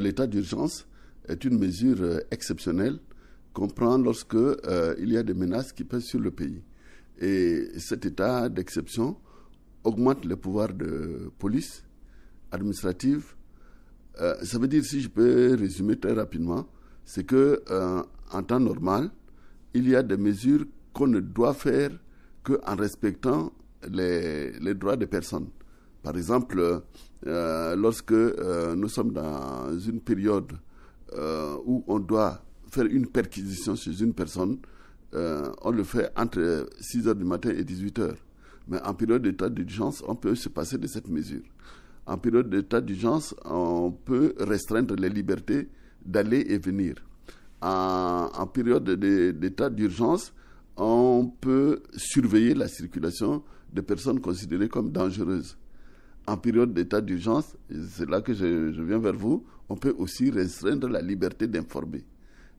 l'état d'urgence est une mesure exceptionnelle qu'on prend lorsque il y a des menaces qui pèsent sur le pays. Et cet état d'exception augmente les pouvoirs de police administrative. Ça veut dire, si je peux résumer très rapidement, c'est que en temps normal, il y a des mesures qu'on ne doit faire qu'en respectant les droits des personnes. Par exemple, lorsque nous sommes dans une période où on doit faire une perquisition chez une personne, on le fait entre 6h du matin et 18h. Mais en période d'état d'urgence, on peut se passer de cette mesure. En période d'état d'urgence, on peut restreindre les libertés d'aller et venir. En période d'état d'urgence, on peut surveiller la circulation de personnes considérées comme dangereuses. En période d'état d'urgence, c'est là que je viens vers vous, on peut aussi restreindre la liberté d'informer.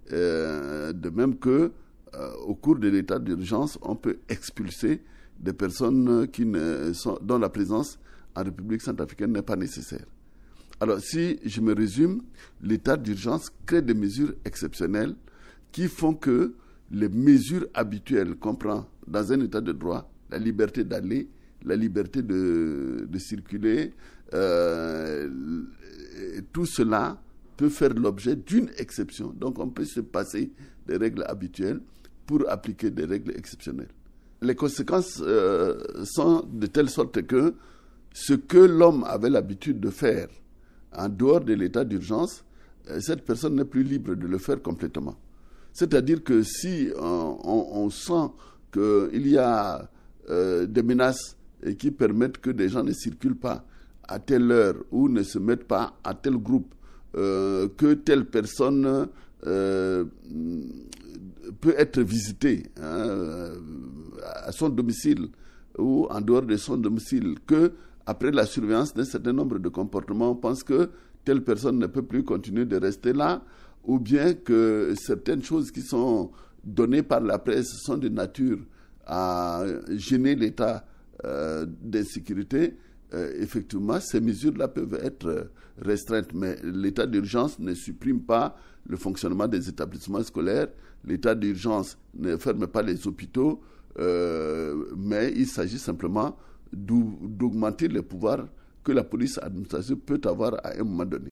De même que au cours de l'état d'urgence, on peut expulser des personnes dont la présence en République centrafricaine n'est pas nécessaire. Alors, si je me résume, l'état d'urgence crée des mesures exceptionnelles qui font que les mesures habituelles qu'on prend dans un état de droit, la liberté d'aller, la liberté de circuler, tout cela peut faire l'objet d'une exception. Donc, on peut se passer des règles habituelles pour appliquer des règles exceptionnelles. Les conséquences sont de telle sorte que ce que l'homme avait l'habitude de faire en dehors de l'état d'urgence, cette personne n'est plus libre de le faire complètement. C'est-à-dire que si on sent qu'il y a des menaces qui permettent que des gens ne circulent pas à telle heure ou ne se mettent pas à tel groupe, que telle personne peut être visitée à son domicile ou en dehors de son domicile, que après la surveillance d'un certain nombre de comportements, on pense que telle personne ne peut plus continuer de rester là, ou bien que certaines choses qui sont données par la presse sont de nature à gêner l'état d'insécurité. Effectivement, ces mesures-là peuvent être restreintes, mais l'état d'urgence ne supprime pas le fonctionnement des établissements scolaires, l'état d'urgence ne ferme pas les hôpitaux, mais il s'agit simplement d'augmenter les pouvoirs que la police administrative peut avoir à un moment donné.